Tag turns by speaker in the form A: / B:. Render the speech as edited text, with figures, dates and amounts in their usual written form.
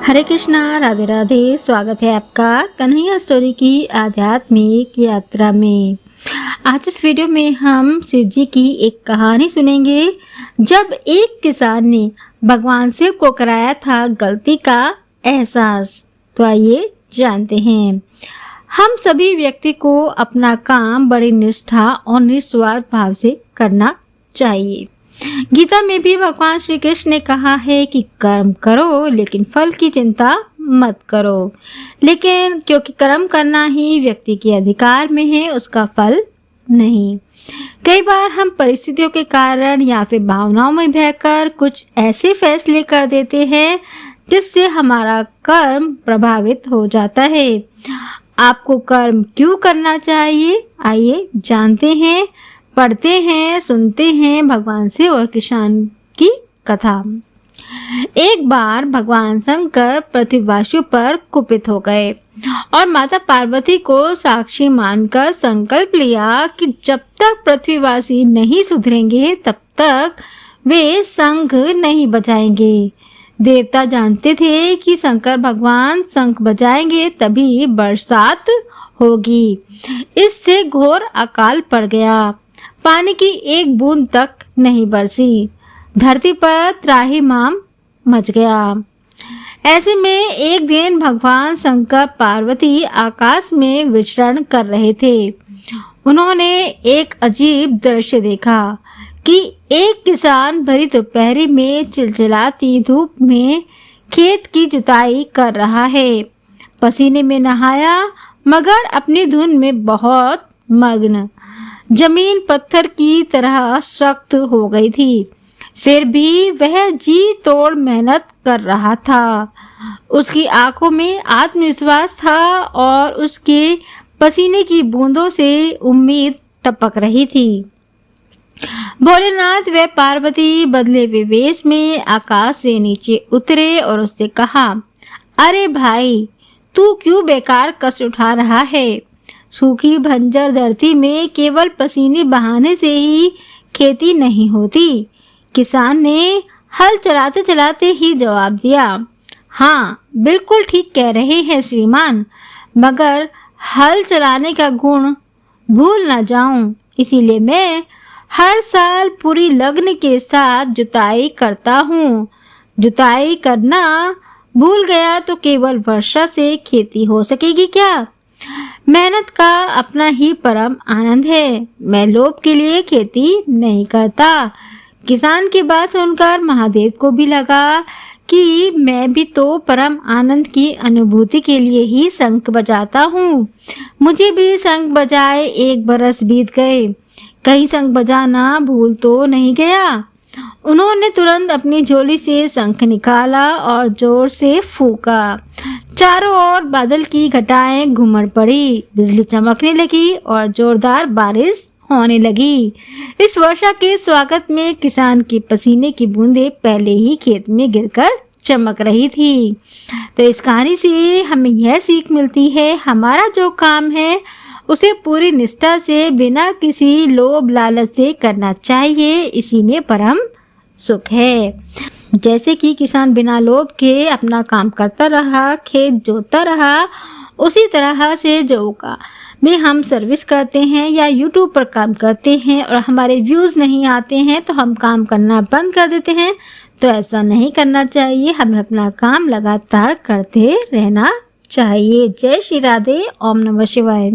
A: हरे कृष्णा, राधे राधे। स्वागत है आपका कन्हैया स्टोरी की आध्यात्मिक यात्रा में। आज इस वीडियो में हम शिव जी की एक कहानी सुनेंगे। जब एक किसान ने भगवान शिव को कराया था गलती का एहसास। तो आइए जानते हैं। हम सभी व्यक्ति को अपना काम बड़ी निष्ठा और निस्वार्थ भाव से करना चाहिए। गीता में भी भगवान श्री कृष्ण ने कहा है कि कर्म करो लेकिन फल की चिंता मत करो। लेकिन क्योंकि कर्म करना ही व्यक्ति के अधिकार में है, उसका फल नहीं। कई बार हम परिस्थितियों के कारण या फिर भावनाओं में बहकर कुछ ऐसे फैसले कर देते हैं जिससे हमारा कर्म प्रभावित हो जाता है। आपको कर्म क्यों करना चाहिए, आइए जानते हैं, पढ़ते हैं, सुनते हैं भगवान शिव और किसान की कथा। एक बार भगवान शंकर पृथ्वीवासियों पर कुपित हो गए और माता पार्वती को साक्षी मानकर संकल्प लिया कि जब तक पृथ्वीवासी नहीं सुधरेंगे तब तक वे शंख नहीं बजाएंगे। देवता जानते थे कि शंकर भगवान शंख बजाएंगे तभी बरसात होगी। इससे घोर अकाल पड़ गया। पानी की एक बूंद तक नहीं बरसी। धरती पर त्राहिमाम मच गया। ऐसे में एक दिन भगवान शंकर पार्वती आकाश में विचरण कर रहे थे। उन्होंने एक अजीब दृश्य देखा कि एक किसान भरी दोपहरी में चिलचिलाती धूप में खेत की जुताई कर रहा है। पसीने में नहाया मगर अपनी धुन में बहुत मग्न। जमीन पत्थर की तरह सख्त हो गई थी, फिर भी वह जी तोड़ मेहनत कर रहा था। उसकी आंखों में आत्मविश्वास था और उसके पसीने की बूंदों से उम्मीद टपक रही थी। भोलेनाथ व पार्वती बदले हुए वेश में आकाश से नीचे उतरे और उससे कहा, अरे भाई, तू क्यों बेकार कष्ट उठा रहा है? सूखी बंजर धरती में केवल पसीने बहाने से ही खेती नहीं होती। किसान ने हल चलाते चलाते ही जवाब दिया, हाँ बिल्कुल ठीक कह रहे हैं श्रीमान, मगर हल चलाने का गुण भूल ना जाऊं, इसीलिए मैं हर साल पूरी लगन के साथ जुताई करता हूँ। जुताई करना भूल गया तो केवल वर्षा से खेती हो सकेगी क्या? मेहनत का अपना ही परम आनंद है। मैं लोभ के लिए खेती नहीं करता। किसान की बात सुनकर महादेव को भी लगा कि मैं भी तो परम आनंद की अनुभूति के लिए ही शंख बजाता हूँ। मुझे भी शंख बजाए 1 बरस बीत गए, कहीं शंख बजाना भूल तो नहीं गया। उन्होंने तुरंत अपनी झोली से शंख निकाला और जोर से फूंका। चारों ओर बादल की घटाएं घुमड़ पड़ी, बिजली चमकने लगी और जोरदार बारिश होने लगी। इस वर्षा के स्वागत में किसान के पसीने की बूंदें पहले ही खेत में गिरकर चमक रही थी। तो इस कहानी से हमें यह सीख मिलती है, हमारा जो काम है उसे पूरी निष्ठा से बिना किसी लोभ लालच से करना चाहिए, इसी में परम सुख है। जैसे कि किसान बिना लोभ के अपना काम करता रहा, खेत जोतता रहा, उसी तरह से जो का में हम सर्विस करते हैं या यूट्यूब पर काम करते हैं और हमारे व्यूज नहीं आते हैं तो हम काम करना बंद कर देते हैं। तो ऐसा नहीं करना चाहिए, हमें अपना काम लगातार करते रहना चाहिए। जय श्री राधे। ओम नमः शिवाय।